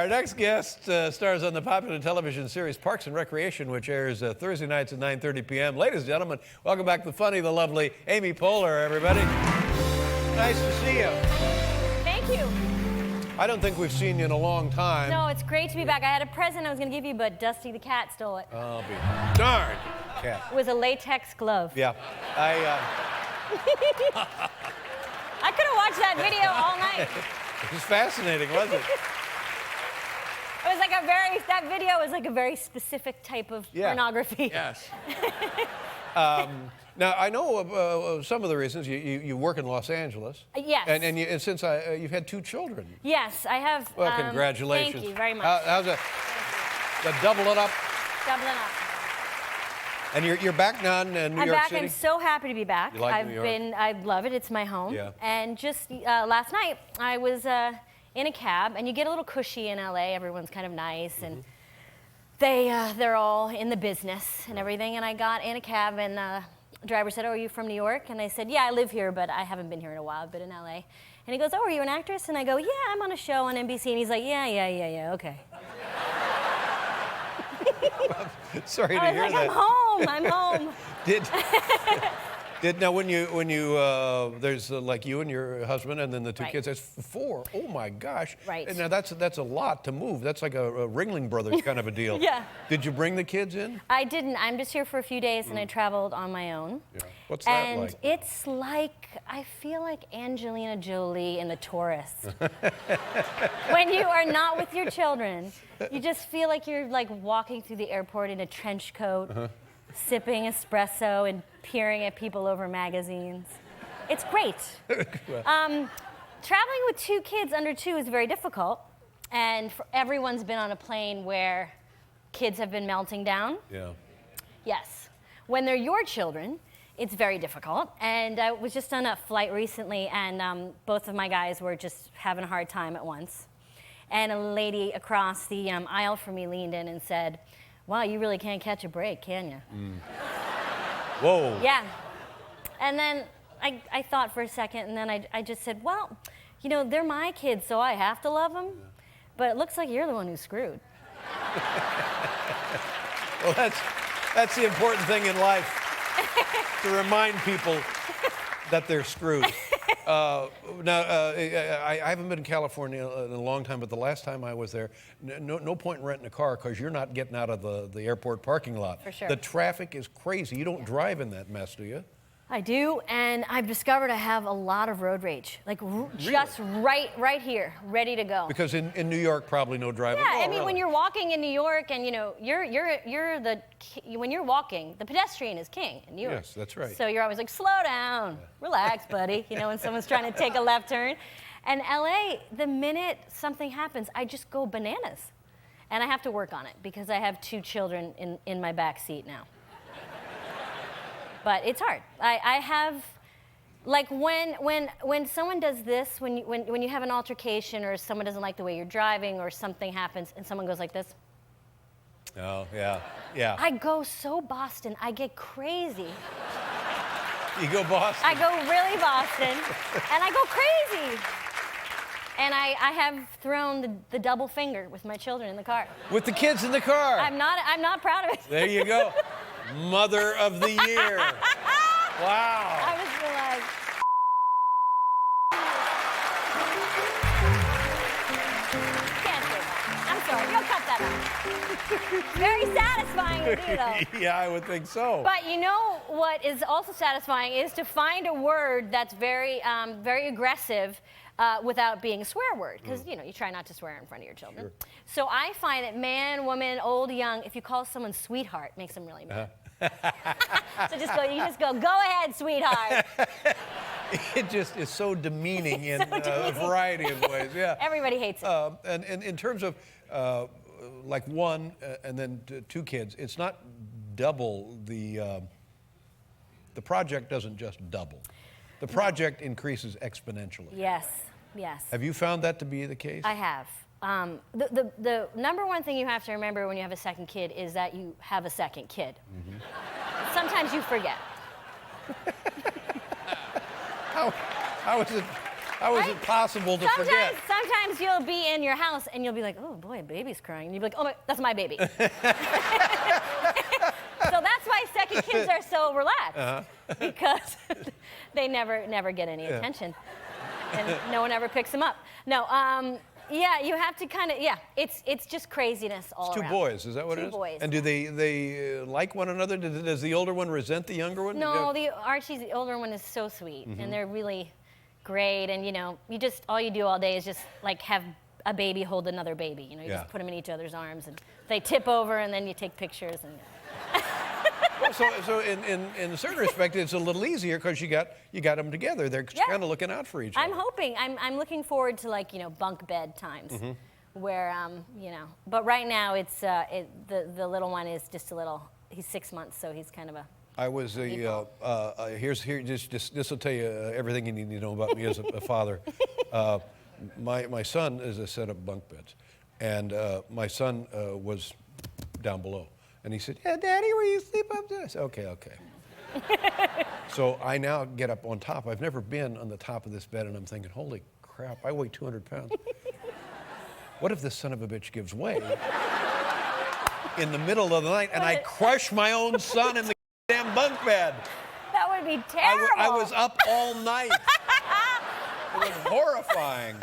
Our next guest stars on the popular television series Parks and Recreation, which airs Thursday nights at 9:30 p.m. Ladies and gentlemen, welcome back the funny, the lovely Amy Poehler, everybody. Nice to see you. Thank you. I don't think we've seen you in a long time. No, it's great to be back. I had a present I was going to give you, but Dusty the cat stole it. I'll be darned. Cat. It was a latex glove. Yeah. I could have watched that video all night. It was fascinating, wasn't it? It was like that video was like a very specific type of pornography. Yes. Now, I know some of the reasons. You work in Los Angeles. Yes. And since you've had 2 children. Yes, I have. Well, congratulations. Thank you very much. How's it? Double it up? Doubling up. And you're back now in New York City? I'm back. I'm so happy to be back. You like New York? I love it. It's my home. Yeah. And just last night, I was in a cab, and you get a little cushy in LA. Everyone's kind of nice, and they're all in the business and everything. And I got in a cab, and the driver said, "Oh, are you from New York?" And I said, "Yeah, I live here, but I haven't been here in a while. I've been in LA." And he goes, "Oh, are you an actress?" And I go, "Yeah, I'm on a show on NBC." And he's like, "Yeah, okay." Sorry to I was hear like, that. I'm home. Now when you there's like you and your husband and then the 2 kids, that's 4. Oh my gosh. Right. And now that's a lot to move. That's like a Ringling Brothers kind of a deal. Yeah. Did you bring the kids in? I didn't. I'm just here for a few days, and I traveled on my own. Yeah. What's that like? And it's like, I feel like Angelina Jolie in The Tourist. When you are not with your children, you just feel like you're like walking through the airport in a trench coat, sipping espresso and peering at people over magazines. It's great. Traveling with 2 kids under 2 is very difficult, and everyone's been on a plane where kids have been melting down. Yeah. Yes. When they're your children, it's very difficult. And I was just on a flight recently, and both of my guys were just having a hard time at once. And a lady across the aisle from me leaned in and said, "Wow, you really can't catch a break, can you?" Whoa. Yeah. And then I thought for a second, and then I just said, "Well, you know, they're my kids, so I have to love them. But it looks like you're the one who's screwed." Well, that's the important thing in life, to remind people that they're screwed. I haven't been in California in a long time, but the last time I was there, no point in renting a car because you're not getting out of the airport parking lot. For sure. The traffic is crazy. You don't drive in that mess, do you? I do, and I've discovered I have a lot of road rage, like just right here, ready to go. Because in New York, probably no driving. Yeah, Oh, I mean, really? when you're walking in New York, and you know, when you're walking, the pedestrian is king in New York. Yes, that's right. So you're always like, slow down, relax, buddy. You know, when someone's trying to take a left turn. And LA, the minute something happens, I just go bananas, and I have to work on it because I have 2 children in my back seat now. But it's hard. I have, like when someone does this, when you have an altercation or someone doesn't like the way you're driving or something happens and someone goes like this. Oh, yeah. I go so Boston, I get crazy. You go Boston? I go really Boston, and I go crazy. And I have thrown the double finger with my children in the car. With the kids in the car? I'm not proud of it. There you go. Mother of the Year. Wow. I was like, can't say that. I'm sorry, you'll cut that out. Very satisfying to do, though. Yeah, I would think so. But you know what is also satisfying is to find a word that's very aggressive without being a swear word, because you know you try not to swear in front of your children. Sure. So I find that man, woman, old, young, if you call someone sweetheart, it makes them really mad. So you just go ahead, sweetheart. It just is so demeaning in demeaning. a variety of ways. Yeah. Everybody hates it. And in terms of like 1 and then 2 kids, it's not double the project doesn't just double. The project increases exponentially. Yes. Have you found that to be the case? I have. The number one thing you have to remember when you have a second kid is that you have a second kid. Sometimes you forget. How is it? How is it possible to forget? Sometimes you'll be in your house and you'll be like, oh boy, baby's crying. And you'll be like, oh, that's my baby. So that's why second kids are so relaxed, because they never get any attention, and no one ever picks them up. No, yeah, you have to kind of, it's just craziness all around. Two boys, is that what it is? Two boys. And do they like one another? Does the older one resent the younger one? No, Archie's, the older one, is so sweet, and they're really great. And all you do all day is just like have a baby hold another baby. You just put them in each other's arms, and they tip over, and then you take pictures. And well, so in a certain respect, it's a little easier because you got them together. They're kind of looking out for each other. I'm hoping. I'm looking forward to bunk bed times, where But right now it's the little one is just a little. He's 6 months, so he's kind of a. I was this will tell you everything you need to know about me as a father. My son is a set of bunk beds, and my son was down below. And he said, yeah, Daddy, will you sleep up there? I said, okay. So I now get up on top. I've never been on the top of this bed, and I'm thinking, holy crap, I weigh 200 pounds. What if this son of a bitch gives way in the middle of the night, and I crush my own son in the damn bunk bed? That would be terrible. I was up all night. It was horrifying.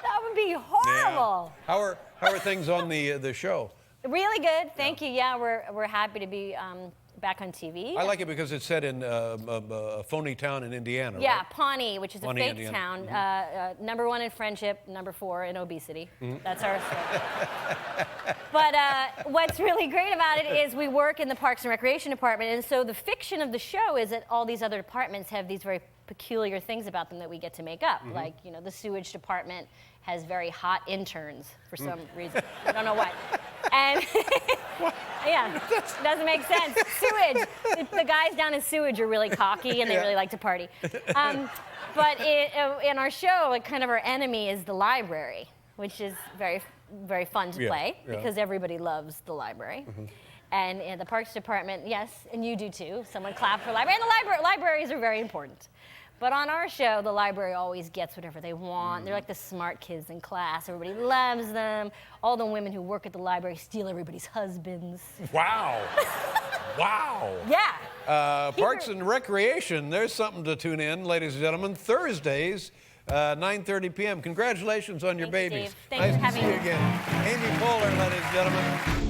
That would be horrible. Yeah. How are things on the show? Really good, thank you. Yeah, we're happy to be back on TV. I like it because it's set in a phony town in Indiana. Yeah, right? Pawnee, which is Pawnee, a fake Indiana. town. #1 in friendship, #4 in obesity. That's our story. But what's really great about it is we work in the Parks and Recreation Department, and so the fiction of the show is that all these other departments have these very peculiar things about them that we get to make up. Like, the sewage department has very hot interns for some reason. I don't know why. And yeah, doesn't make sense. Sewage. The guys down in sewage are really cocky, and they really like to party. But in our show, kind of our enemy is the library, which is very, very fun to play because everybody loves the library. And in the Parks Department, yes, and you do too. Someone clap for library. And the libraries are very important. But on our show, the library always gets whatever they want. They're like the smart kids in class. Everybody loves them. All the women who work at the library steal everybody's husbands. Wow. Wow. Yeah. Parks and Recreation, there's something to tune in, ladies and gentlemen. Thursdays, 9:30 p.m. Congratulations on your babies. Steve. Thanks for having me. Nice to see you again. Amy Poehler, ladies and gentlemen.